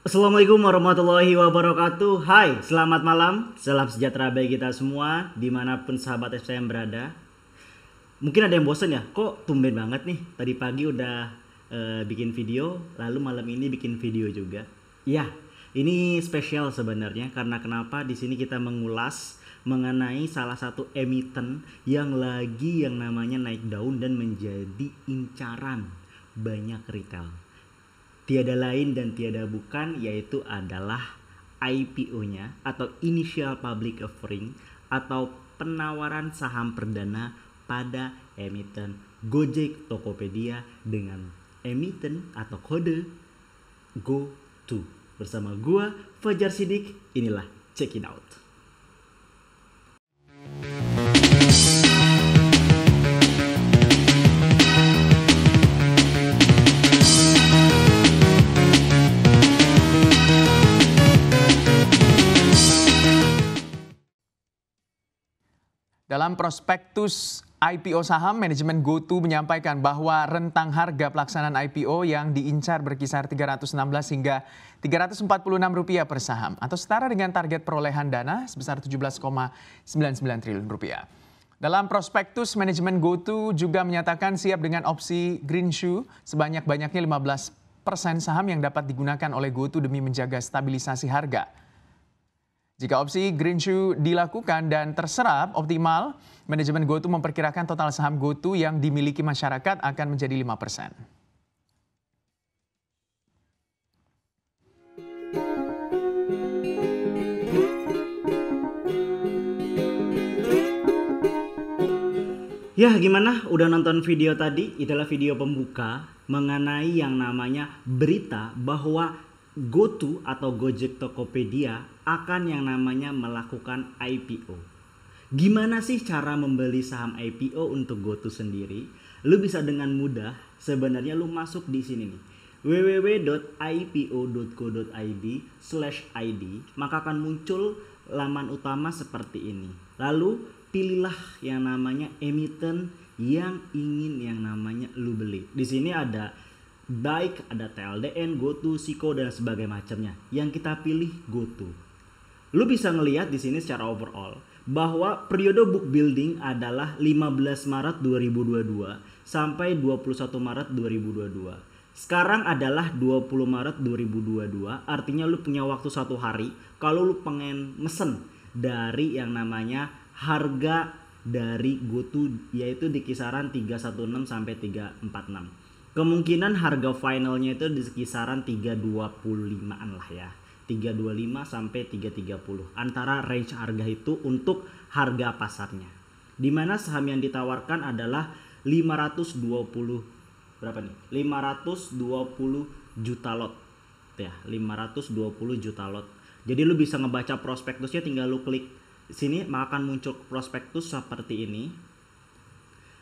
Assalamualaikum warahmatullahi wabarakatuh. Hai, selamat malam. Salam sejahtera bagi kita semua dimanapun sahabat FCM berada. Mungkin ada yang bosan ya, kok tumben banget nih. Tadi pagi udah bikin video, lalu malam ini bikin video juga. Ya, ini spesial sebenarnya karena kenapa di sini kita mengulas mengenai salah satu emiten yang lagi yang namanya naik daun dan menjadi incaran banyak retail. Tiada lain dan tiada bukan yaitu adalah IPO-nya atau Initial Public Offering atau penawaran saham perdana pada emiten Gojek Tokopedia dengan emiten atau kode GoTo. Bersama gua Fajar Sidik, inilah Check It Out. Dalam prospektus IPO saham, manajemen GoTo menyampaikan bahwa rentang harga pelaksanaan IPO yang diincar berkisar Rp316 hingga Rp346 per saham atau setara dengan target perolehan dana sebesar Rp17,99 triliun. Dalam prospektus, manajemen GoTo juga menyatakan siap dengan opsi greenshoe sebanyak-banyaknya 15% saham yang dapat digunakan oleh GoTo demi menjaga stabilisasi harga. Jika opsi greenshoe dilakukan dan terserap optimal, manajemen GoTo memperkirakan total saham GoTo yang dimiliki masyarakat akan menjadi 5%. Ya gimana? Udah nonton video tadi? Itulah video pembuka mengenai yang namanya berita bahwa GoTo atau Gojek Tokopedia akan yang namanya melakukan IPO. Gimana sih cara membeli saham IPO untuk GoTo sendiri? Lu bisa dengan mudah, sebenarnya lu masuk di sini nih, www.ipo.co.id/id, maka akan muncul laman utama seperti ini. Lalu pilihlah yang namanya emiten yang ingin yang namanya lu beli. Di sini ada baik ada TLDN, GoTo, Siko dan sebagainya macamnya. Yang kita pilih GoTo. Lu bisa ngelihat di sini secara overall bahwa periode book building adalah 15 Maret 2022 sampai 21 Maret 2022. Sekarang adalah 20 Maret 2022, artinya lu punya waktu 1 hari kalau lu pengen mesen dari yang namanya harga dari GoTo yaitu di kisaran 316 sampai 346. Kemungkinan harga finalnya itu di kisaran 325-an lah ya. 325 sampai 330. Antara range harga itu untuk harga pasarnya. Dimana saham yang ditawarkan adalah 520 berapa nih? 520 juta lot. Ya, 520 juta lot. Jadi lu bisa ngebaca prospektusnya, tinggal lu klik sini maka akan muncul prospektus seperti ini.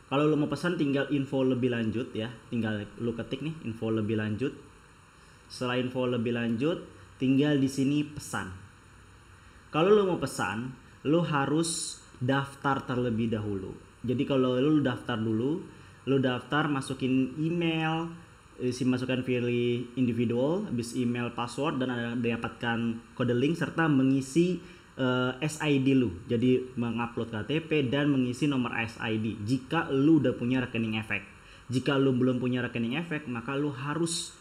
Kalau lu mau pesan tinggal info lebih lanjut ya, tinggal lu ketik nih info lebih lanjut. Setelah info lebih lanjut, tinggal di sini pesan. Kalau lu mau pesan, lu harus daftar terlebih dahulu. Jadi kalau lu daftar dulu, lu daftar masukin email, masukkan pilih individual, habis email password dan ada dapatkan kode link serta mengisi SID lu, jadi mengupload KTP dan mengisi nomor SID jika lu udah punya rekening efek. Jika lu belum punya rekening efek, maka lu harus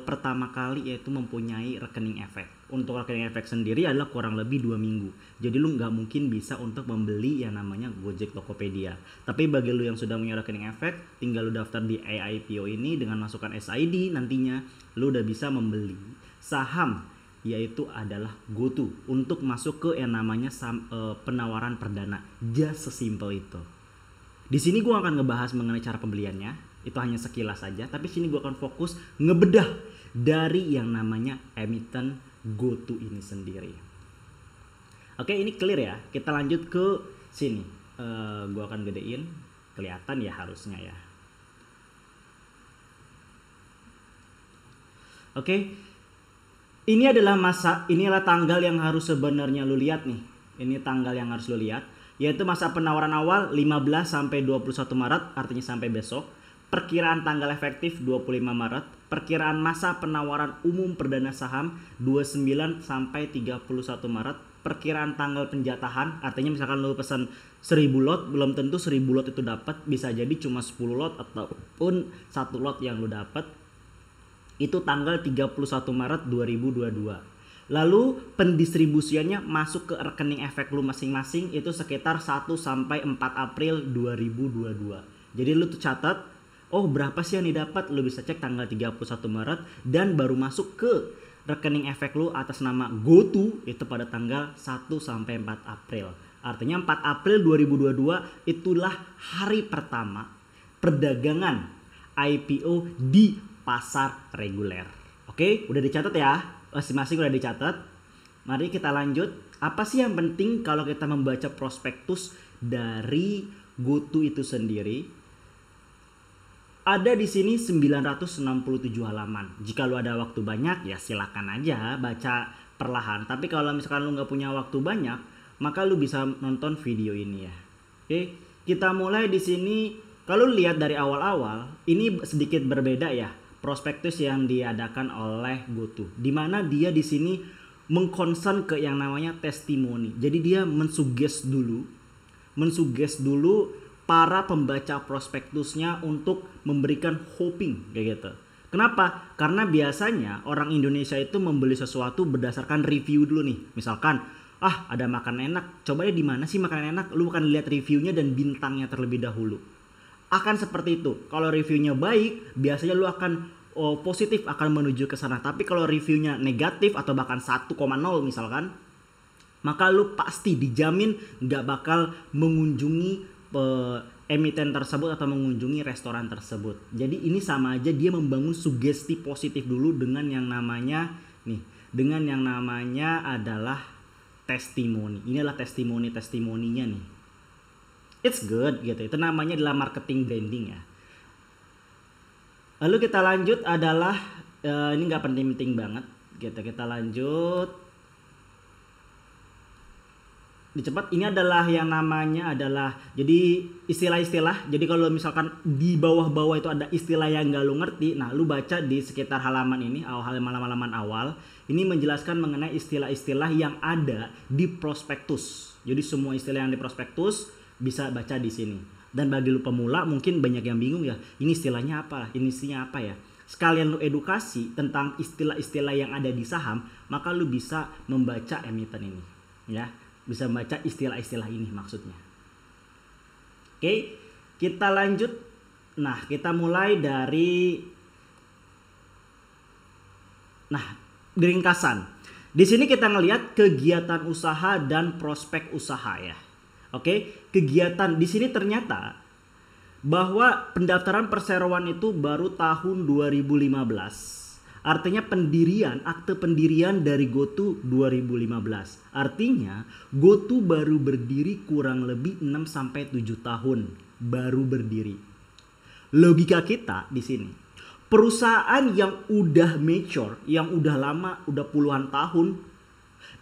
pertama kali yaitu mempunyai rekening efek. Untuk rekening efek sendiri adalah kurang lebih 2 minggu. Jadi lu nggak mungkin bisa untuk membeli yang namanya Gojek Tokopedia. Tapi bagi lu yang sudah punya rekening efek, tinggal lu daftar di IPO ini dengan masukkan SID, nantinya lu udah bisa membeli saham yaitu adalah GoTo untuk masuk ke yang namanya penawaran perdana. Just sesimpel itu. Di sini gue akan ngebahas mengenai cara pembeliannya. Itu hanya sekilas saja, tapi sini gue akan fokus ngebedah dari yang namanya emiten GoTo ini sendiri. Oke, ini clear ya. Kita lanjut ke sini. Gue akan gedein, kelihatan ya harusnya ya. Oke. Ini adalah inilah tanggal yang harus sebenarnya lu lihat nih. Ini tanggal yang harus lu lihat, yaitu masa penawaran awal 15 sampai 21 Maret, artinya sampai besok. perkiraan tanggal efektif 25 Maret, perkiraan masa penawaran umum perdana saham 29 sampai 31 Maret, perkiraan tanggal penjatahan, artinya misalkan lu pesan 1000 lot, belum tentu 1000 lot itu dapat, bisa jadi cuma 10 lot ataupun 1 lot yang lu dapat. Itu tanggal 31 Maret 2022. Lalu pendistribusiannya masuk ke rekening efek lu masing-masing itu sekitar 1 sampai 4 April 2022. Jadi lu tuh catat, oh berapa sih yang didapat? Lu bisa cek tanggal 31 Maret dan baru masuk ke rekening efek lu atas nama GoTo itu pada tanggal 1 sampai 4 April. Artinya 4 April 2022 itulah hari pertama perdagangan IPO di pasar reguler. Oke, udah dicatat ya? Masing-masing udah dicatat. Mari kita lanjut. Apa sih yang penting kalau kita membaca prospektus dari GoTo itu sendiri? Ada di sini 967 halaman. Jika lu ada waktu banyak ya silakan aja baca perlahan. Tapi kalau misalkan lu nggak punya waktu banyak, maka lu bisa nonton video ini ya. Oke, kita mulai di sini. Kalau lihat dari awal-awal, ini sedikit berbeda ya. Prospektus yang diadakan oleh GoTo, di mana dia di sini mengkonsen ke yang namanya testimoni. Jadi dia mensuggest dulu para pembaca prospektusnya untuk memberikan hoping kayak gitu. Kenapa? Karena biasanya orang Indonesia itu membeli sesuatu berdasarkan review dulu nih. Misalkan, ada makanan enak, coba di mana sih makanan enak? Lu akan lihat reviewnya dan bintangnya terlebih dahulu. Akan seperti itu. Kalau reviewnya baik, biasanya lu akan positif akan menuju ke sana. Tapi kalau reviewnya negatif atau bahkan 1,0 misalkan, maka lu pasti dijamin nggak bakal mengunjungi emiten tersebut atau mengunjungi restoran tersebut. Jadi ini sama aja dia membangun sugesti positif dulu dengan yang namanya adalah testimoni. Inilah testimoninya nih. It's good gitu. Itu namanya adalah marketing branding ya. Lalu kita lanjut adalah ini nggak penting-penting banget gitu. Kita lanjut dicepat. Ini adalah yang namanya adalah jadi istilah-istilah. Jadi kalau misalkan di bawah-bawah itu ada istilah yang nggak lu ngerti, nah lu baca di sekitar halaman ini, halaman awal. Ini menjelaskan mengenai istilah-istilah yang ada di prospektus. Jadi semua istilah yang di prospektus bisa baca di sini. Dan bagi lu pemula mungkin banyak yang bingung ya, ini istilahnya apa? Ini isinya apa ya? Sekalian lu edukasi tentang istilah-istilah yang ada di saham, maka lu bisa membaca emiten ini, ya. Bisa membaca istilah-istilah ini maksudnya. Oke, kita lanjut. Nah, kita mulai dari ringkasan. Di sini kita ngelihat kegiatan usaha dan prospek usaha ya. Oke, kegiatan di sini ternyata bahwa pendaftaran perseroan itu baru tahun 2015. Artinya akte pendirian dari GoTo 2015. Artinya GoTo baru berdiri kurang lebih 6 sampai 7 tahun baru berdiri. Logika kita di sini, perusahaan yang udah mature, yang udah lama, udah puluhan tahun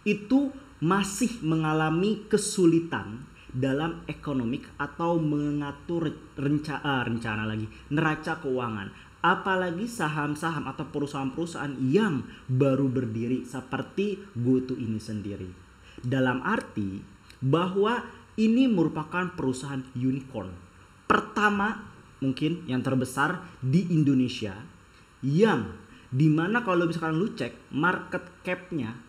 itu masih mengalami kesulitan dalam ekonomik atau mengatur neraca keuangan, apalagi saham-saham atau perusahaan-perusahaan yang baru berdiri seperti GoTo ini sendiri. Dalam arti bahwa ini merupakan perusahaan unicorn pertama mungkin yang terbesar di Indonesia, yang dimana kalau misalkan lu cek market cap-nya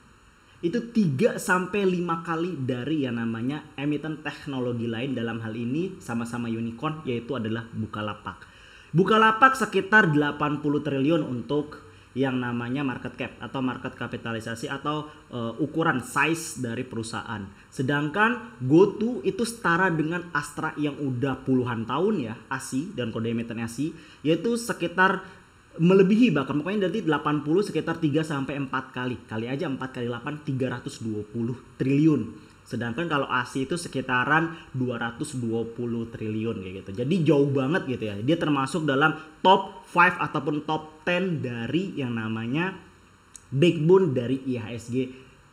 itu 3 sampai 5 kali dari yang namanya emiten teknologi lain, dalam hal ini sama-sama unicorn, yaitu adalah Bukalapak. Bukalapak sekitar 80 triliun untuk yang namanya market cap atau market kapitalisasi atau ukuran size dari perusahaan. Sedangkan GoTo itu setara dengan Astra yang udah puluhan tahun ya, ASI dan kode emiten ASI, yaitu sekitar melebihi, bahkan pokoknya dari 80 sekitar 3 sampai 4 kali. Kali aja 4 kali 8 320 triliun. Sedangkan kalau ASI itu sekitaran 220 triliun kayak gitu. Jadi jauh banget gitu ya. Dia termasuk dalam top 5 ataupun top 10 dari yang namanya backbone dari IHSG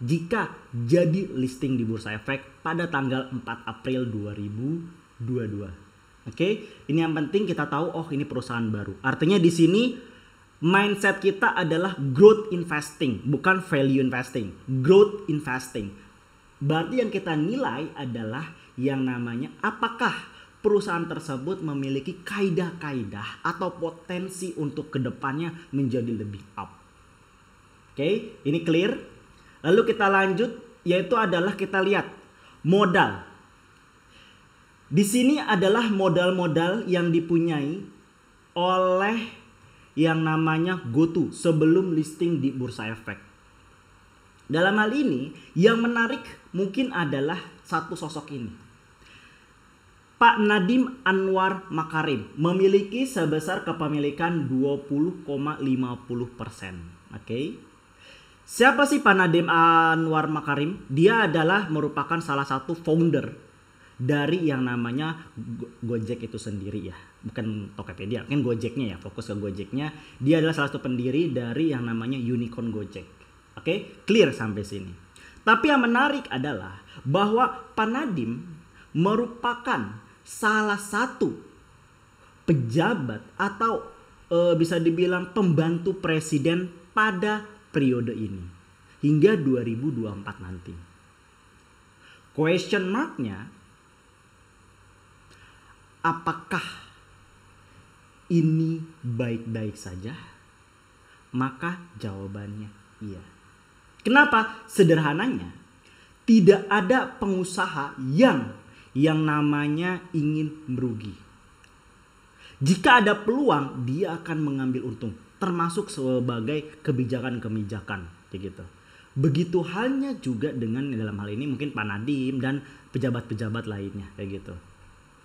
jika jadi listing di Bursa Efek pada tanggal 4 April 2022. Oke, ini yang penting kita tahu, oh ini perusahaan baru. Artinya di sini mindset kita adalah growth investing, bukan value investing. Growth investing. Berarti yang kita nilai adalah yang namanya apakah perusahaan tersebut memiliki kaidah-kaidah atau potensi untuk kedepannya menjadi lebih up. Oke, ini clear. Lalu kita lanjut, yaitu adalah kita lihat modal. Di sini adalah modal-modal yang dipunyai oleh yang namanya GoTo sebelum listing di Bursa Efek. Dalam hal ini, yang menarik mungkin adalah satu sosok ini. Pak Nadiem Anwar Makarim memiliki sebesar kepemilikan 20,50%. Oke. Siapa sih Pak Nadiem Anwar Makarim? Dia adalah merupakan salah satu founder dari yang namanya Gojek itu sendiri ya. Bukan Tokopedia, kan Gojeknya ya, fokus ke Gojeknya. Dia adalah salah satu pendiri dari yang namanya Unicorn Gojek. Oke, clear sampai sini. Tapi yang menarik adalah bahwa Pak Nadiem merupakan salah satu pejabat atau bisa dibilang pembantu presiden pada periode ini hingga 2024 nanti. Question mark-nya, apakah ini baik-baik saja? Maka jawabannya iya. Kenapa? Sederhananya, tidak ada pengusaha yang namanya ingin merugi. Jika ada peluang, dia akan mengambil untung, termasuk sebagai kebijakan-kebijakan gitu. Begitu halnya juga dengan dalam hal ini mungkin Pak Nadiem dan pejabat-pejabat lainnya kayak gitu.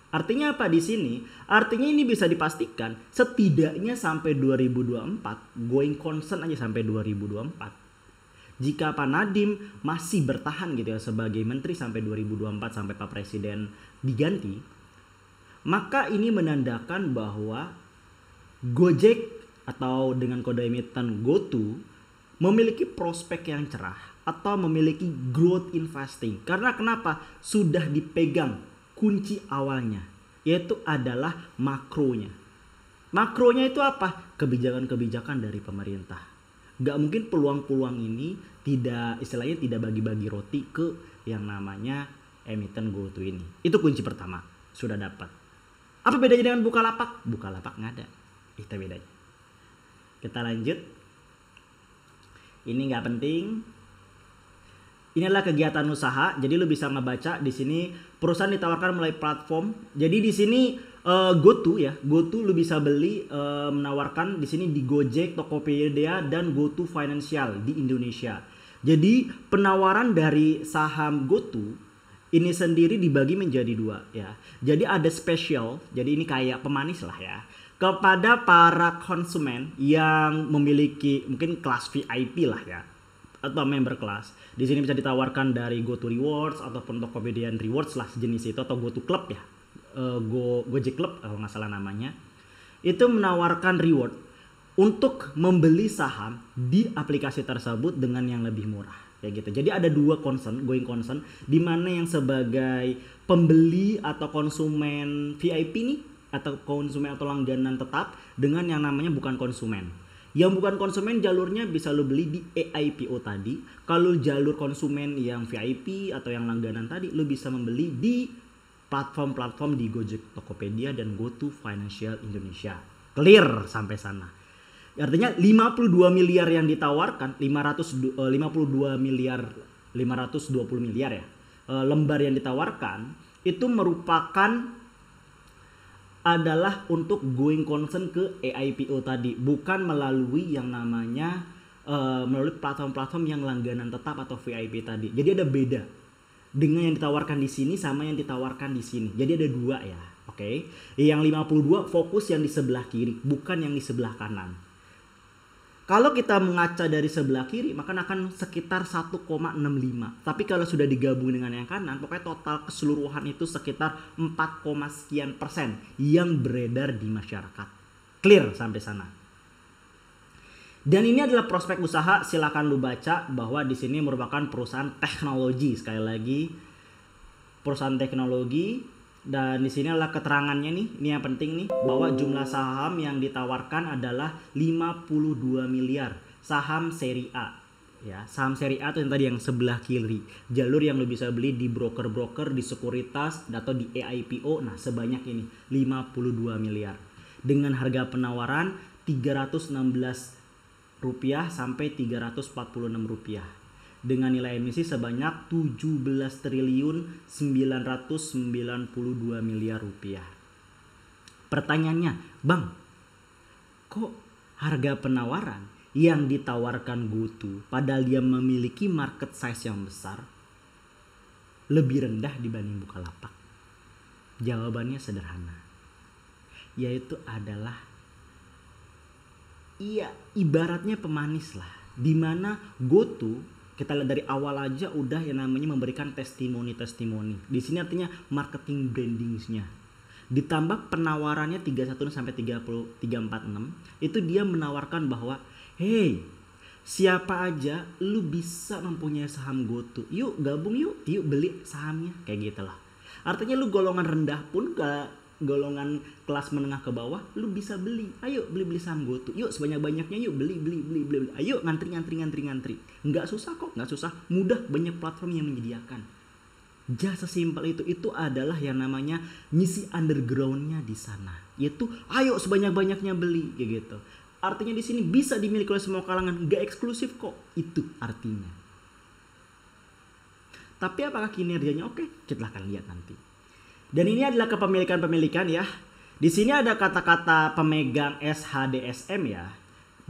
Artinya apa di sini? Artinya ini bisa dipastikan setidaknya sampai 2024, going concern aja sampai 2024. Jika Pak Nadiem masih bertahan gitu ya sebagai menteri sampai 2024 sampai Pak Presiden diganti, maka ini menandakan bahwa Gojek atau dengan kode emiten GoTo memiliki prospek yang cerah atau memiliki growth investing. Karena kenapa? Sudah dipegang kunci awalnya, yaitu adalah makronya. Makronya itu apa? Kebijakan-kebijakan dari pemerintah. Gak mungkin peluang-peluang ini tidak bagi-bagi roti ke yang namanya emiten GoTo ini. Itu kunci pertama, sudah dapat. Apa bedanya dengan Bukalapak? Bukalapak nggak ada. Itu bedanya. Kita lanjut. Ini nggak penting. Ini adalah kegiatan usaha. Jadi lu bisa ngebaca di sini perusahaan ditawarkan melalui platform. Jadi di sini GoTo ya, GoTo lu bisa beli menawarkan di sini di Gojek, Tokopedia dan GoTo Financial di Indonesia. Jadi penawaran dari saham GoTo ini sendiri dibagi menjadi dua ya. Jadi ada spesial, jadi ini kayak pemanis lah ya, kepada para konsumen yang memiliki mungkin kelas VIP lah ya, atau member kelas. Di sini bisa ditawarkan dari GoTo Rewards ataupun Tokopedia Rewards lah sejenis itu, atau GoTo Club ya, Gojek Club kalau nggak salah namanya. Itu menawarkan reward untuk membeli saham di aplikasi tersebut dengan yang lebih murah. Kayak gitu. Jadi ada dua going concern, di mana yang sebagai pembeli atau konsumen VIP nih, atau konsumen atau langganan tetap, dengan yang namanya bukan konsumen. Yang bukan konsumen jalurnya bisa lo beli di EIPO tadi. Kalau jalur konsumen yang VIP atau yang langganan tadi, lo bisa membeli di platform-platform di Gojek, Tokopedia dan GoTo Financial Indonesia. Clear sampai sana. Artinya 52 miliar yang ditawarkan, 520 miliar ya, lembar yang ditawarkan itu merupakan adalah untuk going concern ke EIPO tadi, bukan melalui yang namanya melalui platform-platform yang langganan tetap atau VIP tadi. Jadi ada beda dengan yang ditawarkan di sini sama yang ditawarkan di sini. Jadi ada dua ya, oke. Yang 52 fokus yang di sebelah kiri, bukan yang di sebelah kanan. Kalau kita mengaca dari sebelah kiri, maka akan sekitar 1,65. Tapi kalau sudah digabung dengan yang kanan, pokoknya total keseluruhan itu sekitar 4, sekian persen yang beredar di masyarakat. Clear sampai sana. Dan ini adalah prospek usaha, silakan lu baca bahwa di sini merupakan perusahaan teknologi. Sekali lagi, perusahaan teknologi Dan di sini adalah keterangannya nih, ini yang penting nih, bahwa jumlah saham yang ditawarkan adalah 52 miliar saham seri A. Ya, saham seri A itu yang tadi yang sebelah kiri, jalur yang lo bisa beli di broker-broker, di sekuritas atau di EIPO. Nah, sebanyak ini 52 miliar dengan harga penawaran Rp316 sampai Rp346 dengan nilai emisi sebanyak 17 triliun 992 miliar rupiah. Pertanyaannya, Bang, kok harga penawaran yang ditawarkan GoTo padahal dia memiliki market size yang besar lebih rendah dibanding Bukalapak? Jawabannya sederhana, yaitu adalah ibaratnya pemanis lah, dimana GoTo kita lihat dari awal aja udah yang namanya memberikan testimoni. Di sini artinya marketing brandingsnya. Ditambah penawarannya 31 sampai 346 itu dia menawarkan bahwa hey, siapa aja lu bisa mempunyai saham GoTo. Yuk gabung yuk beli sahamnya, kayak gitu lah. Artinya lu golongan rendah pun golongan kelas menengah ke bawah lu bisa beli. Ayo beli saham GoTo. Yuk sebanyak-banyaknya yuk beli. Ayo ngantri. Nggak susah kok, nggak susah. Mudah, banyak platform yang menyediakan. Jasa simpel itu adalah yang namanya misi undergroundnya di sana. Yaitu ayo sebanyak-banyaknya beli kayak gitu. Artinya di sini bisa dimiliki oleh semua kalangan, nggak eksklusif kok. Itu artinya. Tapi apakah kinerjanya oke? Kita akan lihat nanti. Dan ini adalah kepemilikan ya. Di sini ada kata-kata pemegang SHDSM ya.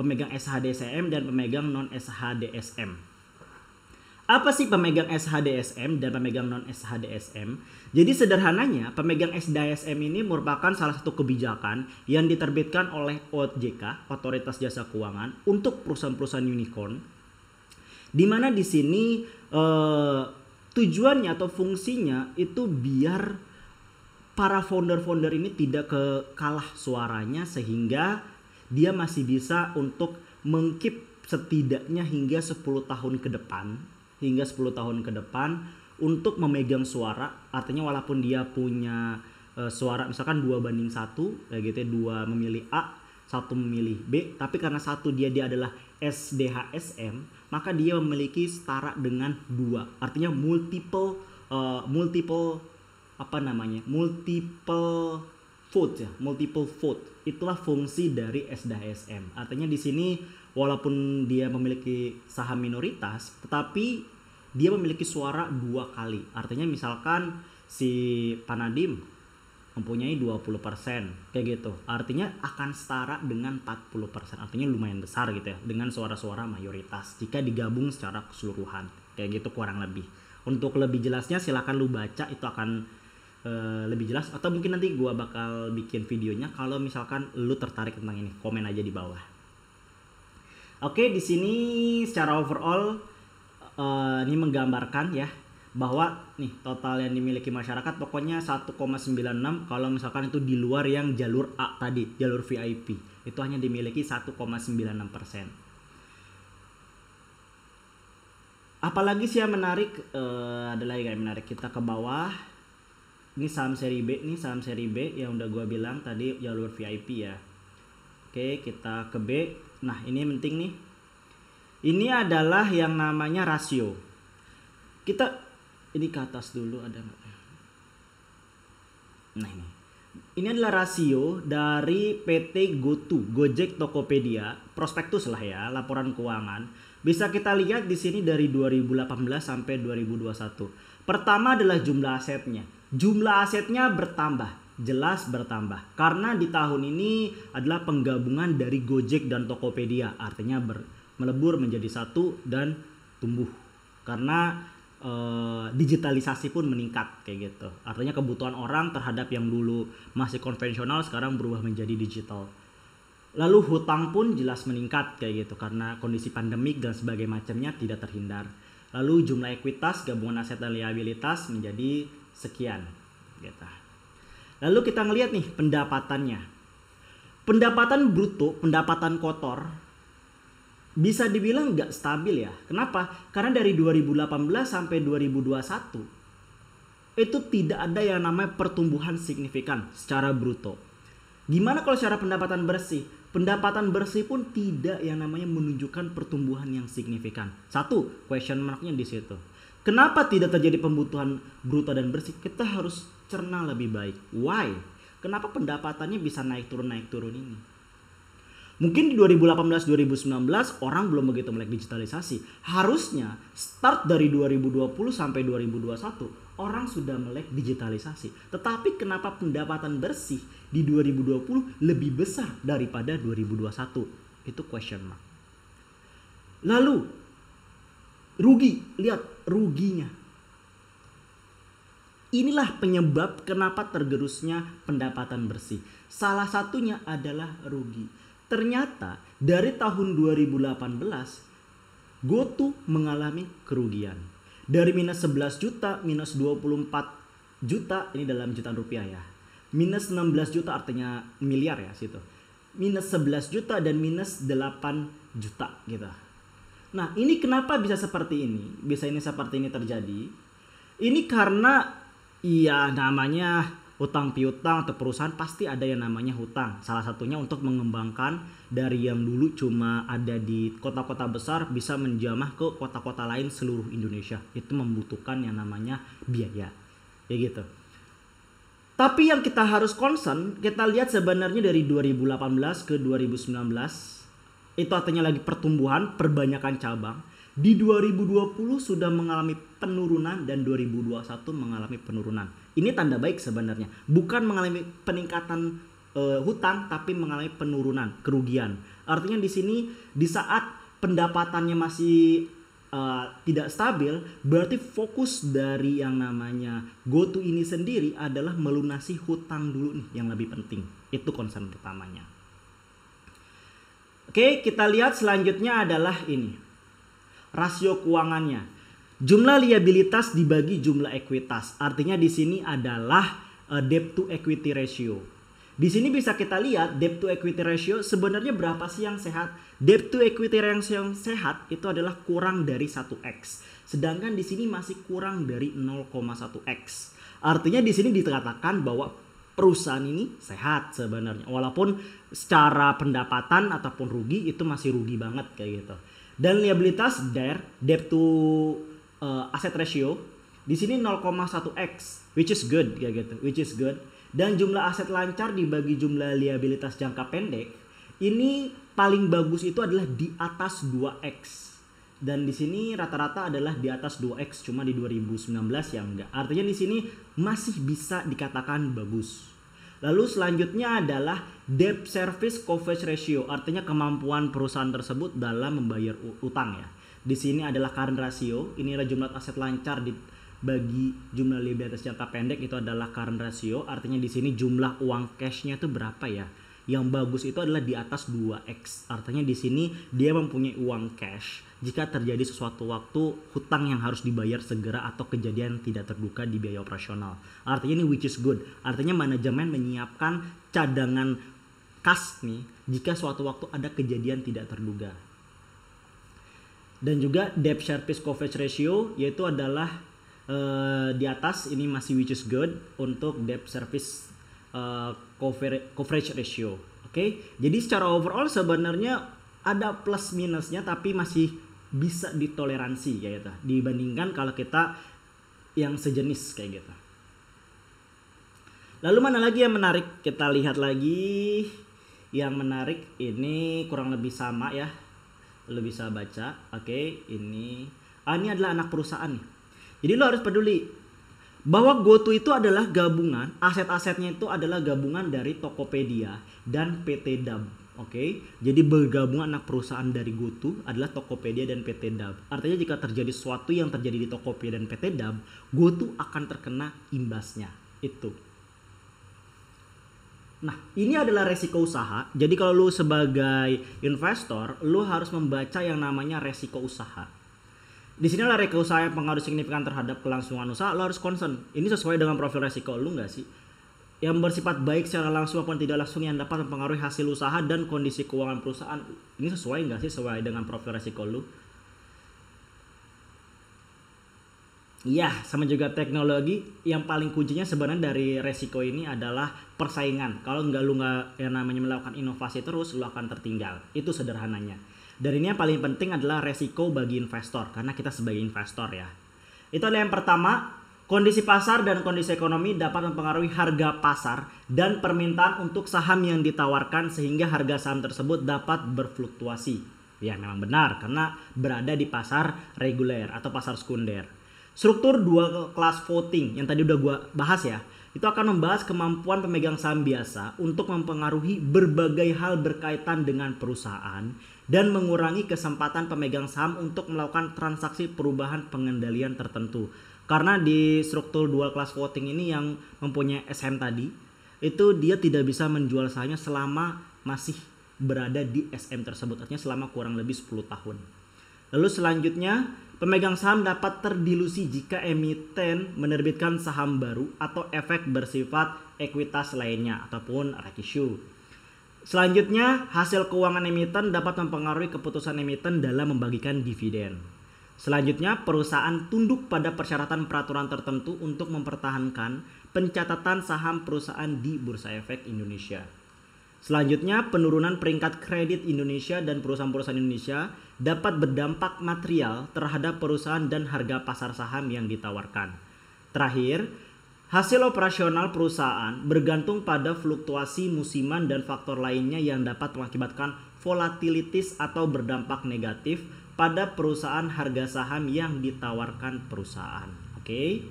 Pemegang SHDSM dan pemegang non SHDSM. Apa sih pemegang SHDSM dan pemegang non SHDSM? Jadi sederhananya pemegang SHDSM ini merupakan salah satu kebijakan yang diterbitkan oleh OJK, Otoritas Jasa Keuangan, untuk perusahaan-perusahaan unicorn. Di mana di sini tujuannya atau fungsinya itu biar para founder-founder ini tidak kalah suaranya, sehingga dia masih bisa untuk mengkeep setidaknya hingga 10 tahun ke depan untuk memegang suara. Artinya walaupun dia punya suara misalkan 2:1 kayak gitu, 2 memilih A, 1 memilih B, tapi karena satu dia adalah SDHSM, maka dia memiliki setara dengan 2. Artinya multiple vote. Itulah fungsi dari SDHSM. Artinya di sini walaupun dia memiliki saham minoritas, tetapi dia memiliki suara 2 kali. Artinya misalkan si Panadim mempunyai 20% kayak gitu. Artinya akan setara dengan 40%. Artinya lumayan besar gitu ya, dengan suara-suara mayoritas jika digabung secara keseluruhan. Kayak gitu kurang lebih. Untuk lebih jelasnya silakan lu baca, itu akan lebih jelas, atau mungkin nanti gua bakal bikin videonya kalau misalkan lu tertarik tentang ini. Komen aja di bawah. Oke, di sini secara overall ini menggambarkan ya bahwa nih total yang dimiliki masyarakat pokoknya 1,96. Kalau misalkan itu di luar yang jalur A tadi, jalur VIP, itu hanya dimiliki 1,96%. Apalagi sih yang menarik, ada lagi yang menarik, kita ke bawah. Ini saham seri B yang udah gua bilang tadi, jalur VIP ya. Oke, kita ke B. Nah, ini yang penting nih. Ini adalah yang namanya rasio. Kita ini ke atas dulu, ada nggak? Nah, ini adalah rasio dari PT GoTo, Gojek Tokopedia, prospektus lah ya, laporan keuangan. Bisa kita lihat di sini dari 2018 sampai 2021. Pertama adalah jumlah asetnya. Jumlah asetnya bertambah, jelas bertambah. Karena di tahun ini adalah penggabungan dari Gojek dan Tokopedia. Artinya melebur menjadi satu dan tumbuh. Karena digitalisasi pun meningkat kayak gitu. Artinya kebutuhan orang terhadap yang dulu masih konvensional sekarang berubah menjadi digital. Lalu hutang pun jelas meningkat kayak gitu karena kondisi pandemik dan sebagainya macamnya tidak terhindar. Lalu jumlah ekuitas, gabungan aset dan liabilitas menjadi sekian gitu. Lalu kita ngelihat nih pendapatannya. Pendapatan bruto, pendapatan kotor bisa dibilang nggak stabil ya. Kenapa? Karena dari 2018 sampai 2021 itu tidak ada yang namanya pertumbuhan signifikan secara bruto. Gimana kalau secara pendapatan bersih? Pendapatan bersih pun tidak yang namanya menunjukkan pertumbuhan yang signifikan. Satu, question mark-nya di situ. Kenapa tidak terjadi pembutuhan bruto dan bersih? Kita harus cerna lebih baik. Why? Kenapa pendapatannya bisa naik turun ini? Mungkin di 2018-2019 orang belum begitu melek digitalisasi. Harusnya start dari 2020 sampai 2021 orang sudah melek digitalisasi. Tetapi kenapa pendapatan bersih di 2020 lebih besar daripada 2021? Itu question mark. Lalu rugi, lihat ruginya. Inilah penyebab kenapa tergerusnya pendapatan bersih. Salah satunya adalah rugi. Ternyata dari tahun 2018 GoTo mengalami kerugian. Dari minus 11 juta, minus 24 juta, ini dalam jutaan rupiah ya. Minus 16 juta artinya miliar ya situ. Minus 11 juta dan minus 8 juta gitu. Nah, ini kenapa bisa seperti ini? Bisa ini seperti ini terjadi? Ini karena iya namanya utang piutang atau perusahaan pasti ada yang namanya hutang. Salah satunya untuk mengembangkan dari yang dulu cuma ada di kota-kota besar bisa menjamah ke kota-kota lain seluruh Indonesia. Itu membutuhkan yang namanya biaya. Ya gitu. Tapi yang kita harus concern, kita lihat sebenarnya dari 2018 ke 2019 itu artinya lagi pertumbuhan, perbanyakan cabang. Di 2020 sudah mengalami penurunan dan 2021 mengalami penurunan. Ini tanda baik sebenarnya. Bukan mengalami peningkatan hutang tapi mengalami penurunan, kerugian. Artinya di sini di saat pendapatannya masih tidak stabil, berarti fokus dari yang namanya GoTo ini sendiri adalah melunasi hutang dulu nih yang lebih penting. Itu concern pertamanya. Oke, kita lihat selanjutnya adalah ini. Rasio keuangannya. Jumlah liabilitas dibagi jumlah ekuitas. Artinya di sini adalah debt to equity ratio. Di sini bisa kita lihat debt to equity ratio sebenarnya berapa sih yang sehat? Debt to equity ratio yang sehat itu adalah kurang dari 1x. Sedangkan di sini masih kurang dari 0,1x. Artinya di sini dikatakan bahwa perusahaan ini sehat sebenarnya. Walaupun secara pendapatan ataupun rugi itu masih rugi banget kayak gitu. Dan liabilitas debt to asset ratio di sini 0,1x, which is good kayak gitu, which is good. Dan jumlah aset lancar dibagi jumlah liabilitas jangka pendek ini paling bagus itu adalah di atas 2x. Dan di sini rata-rata adalah di atas 2x, cuma di 2019 yang enggak. Artinya di sini masih bisa dikatakan bagus. Lalu selanjutnya adalah debt service coverage ratio, artinya kemampuan perusahaan tersebut dalam membayar utang ya. Di sini adalah current ratio, ini adalah jumlah aset lancar dibagi jumlah liabilitas jangka pendek itu adalah current ratio, artinya di sini jumlah uang cashnya itu berapa ya. Yang bagus itu adalah di atas 2x. Artinya di sini dia mempunyai uang cash jika terjadi sesuatu waktu hutang yang harus dibayar segera atau kejadian tidak terduga di biaya operasional. Artinya ini which is good. Artinya manajemen menyiapkan cadangan kas nih jika suatu waktu ada kejadian tidak terduga. Dan juga debt service coverage ratio yaitu adalah di atas ini masih which is good untuk debt service coverage ratio. Oke. Jadi secara overall sebenarnya ada plus minusnya tapi masih bisa ditoleransi kayak gitu dibandingkan kalau kita yang sejenis kayak gitu. Lalu mana lagi yang menarik? Kita lihat lagi yang menarik ini kurang lebih sama ya. Lo bisa baca. Oke, ini adalah anak perusahaan nih. Jadi lo harus peduli bahwa GoTo itu adalah gabungan, aset-asetnya itu adalah gabungan dari Tokopedia dan PT DAB. Oke, jadi bergabung anak perusahaan dari GoTo adalah Tokopedia dan PT DAB. Artinya jika terjadi sesuatu yang terjadi di Tokopedia dan PT DAB, GoTo akan terkena imbasnya. Itu. Nah, ini adalah resiko usaha. Jadi kalau lu sebagai investor, lu harus membaca yang namanya resiko usaha. Di sini adalah resiko usaha yang pengaruh signifikan terhadap kelangsungan usaha. Lo harus concern. Ini sesuai dengan profil resiko lu nggak sih? Yang bersifat baik secara langsung maupun tidak langsung yang dapat mempengaruhi hasil usaha dan kondisi keuangan perusahaan. Ini sesuai nggak sih sesuai dengan profil resiko lu? Iya, sama juga teknologi. Yang paling kuncinya sebenarnya dari resiko ini adalah persaingan. Kalau lu nggak yang namanya melakukan inovasi terus, lu akan tertinggal. Itu sederhananya. Dan ini yang paling penting adalah resiko bagi investor, karena kita sebagai investor ya. Itu adalah yang pertama, kondisi pasar dan kondisi ekonomi dapat mempengaruhi harga pasar dan permintaan untuk saham yang ditawarkan sehingga harga saham tersebut dapat berfluktuasi. Ya, memang benar karena berada di pasar reguler atau pasar sekunder. Struktur dua kelas voting yang tadi udah gua bahas ya, itu akan membahas kemampuan pemegang saham biasa untuk mempengaruhi berbagai hal berkaitan dengan perusahaan dan mengurangi kesempatan pemegang saham untuk melakukan transaksi perubahan pengendalian tertentu. Karena di struktur dual class voting ini yang mempunyai SM tadi, itu dia tidak bisa menjual sahamnya selama masih berada di SM tersebut, artinya selama kurang lebih 10 tahun. Lalu selanjutnya, pemegang saham dapat terdilusi jika emiten menerbitkan saham baru atau efek bersifat ekuitas lainnya ataupun right issue. Selanjutnya, hasil keuangan emiten dapat mempengaruhi keputusan emiten dalam membagikan dividen. Selanjutnya, perusahaan tunduk pada persyaratan peraturan tertentu untuk mempertahankan pencatatan saham perusahaan di Bursa Efek Indonesia. Selanjutnya, penurunan peringkat kredit Indonesia dan perusahaan-perusahaan Indonesia dapat berdampak material terhadap perusahaan dan harga pasar saham yang ditawarkan. Terakhir, hasil operasional perusahaan bergantung pada fluktuasi musiman dan faktor lainnya yang dapat mengakibatkan volatilitas atau berdampak negatif pada perusahaan harga saham yang ditawarkan perusahaan. Oke.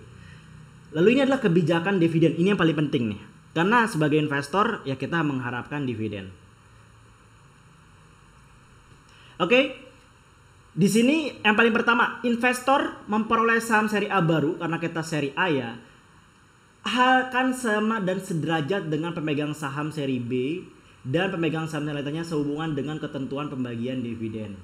Lalu ini adalah kebijakan dividen. Ini yang paling penting nih. Karena sebagai investor ya kita mengharapkan dividen. Oke. Di sini yang paling pertama, investor memperoleh saham seri A baru karena kita seri A ya, akan sama dan sederajat dengan pemegang saham seri B dan pemegang saham lainnya sehubungan dengan ketentuan pembagian dividen.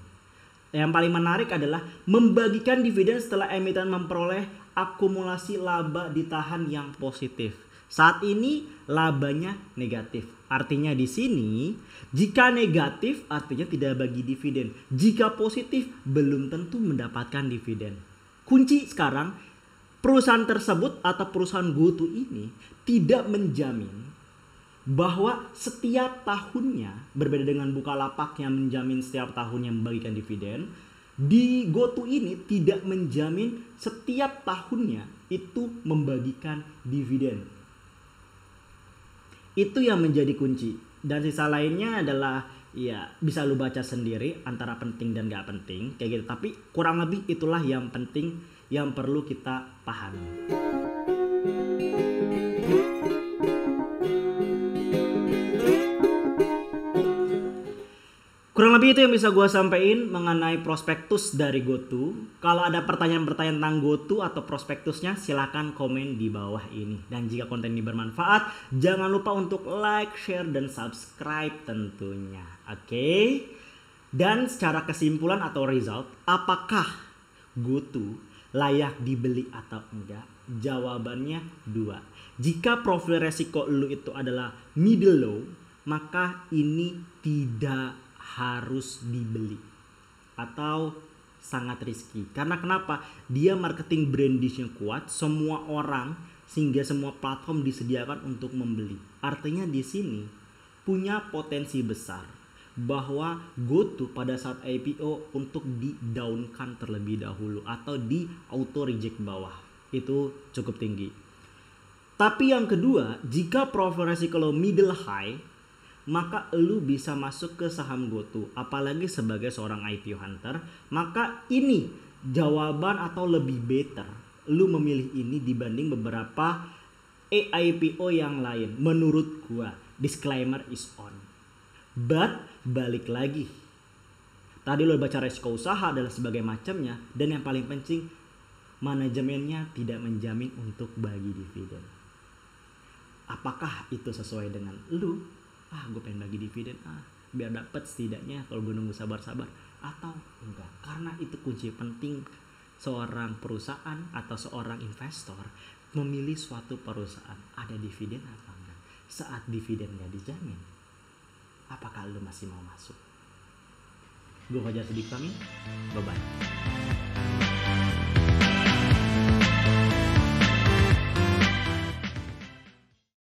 Yang paling menarik adalah membagikan dividen setelah emiten memperoleh akumulasi laba ditahan yang positif. Saat ini labanya negatif. Artinya di sini jika negatif artinya tidak bagi dividen. Jika positif belum tentu mendapatkan dividen. Kunci sekarang, perusahaan tersebut atau perusahaan GoTo ini tidak menjamin bahwa setiap tahunnya, berbeda dengan Bukalapak yang menjamin setiap tahunnya membagikan dividen, di GoTo ini tidak menjamin setiap tahunnya itu membagikan dividen. Itu yang menjadi kunci. Dan sisa lainnya adalah ya bisa lu baca sendiri antara penting dan gak penting kayak gitu. Tapi kurang lebih itulah yang penting yang perlu kita pahami. Kurang lebih itu yang bisa gue sampaikan mengenai prospektus dari GoTo. Kalau ada pertanyaan-pertanyaan tentang GoTo atau prospektusnya silahkan komen di bawah ini. Dan jika konten ini bermanfaat, jangan lupa untuk like, share, dan subscribe tentunya. Oke? Dan secara kesimpulan atau result, apakah GoTo layak dibeli atau enggak? Jawabannya 2. Jika profil resiko lu itu adalah middle low, maka ini tidak harus dibeli atau sangat risky. Karena kenapa? Dia marketing brandishnya kuat, semua orang sehingga semua platform disediakan untuk membeli. Artinya di sini punya potensi besar bahwa GoTo pada saat IPO untuk di downkan terlebih dahulu atau di auto reject bawah. Itu cukup tinggi. Tapi yang kedua, jika profil resiko lo middle high, maka lu bisa masuk ke saham GoTo. Apalagi sebagai seorang IPO hunter, maka ini jawaban atau lebih better lu memilih ini dibanding beberapa IPO yang lain. Menurut gua, disclaimer is on. But balik lagi, tadi lu baca resiko usaha dan sebagainya macamnya, dan yang paling penting manajemennya tidak menjamin untuk bagi dividen. Apakah itu sesuai dengan lu? Gue pengen bagi dividen biar dapat setidaknya kalau gue nunggu sabar-sabar, atau enggak. Karena itu kunci penting seorang perusahaan atau seorang investor memilih suatu perusahaan, ada dividen atau enggak. Saat dividen gak dijamin, apakah lu masih mau masuk? Gue Fajar Siddiq pamit, bye bye.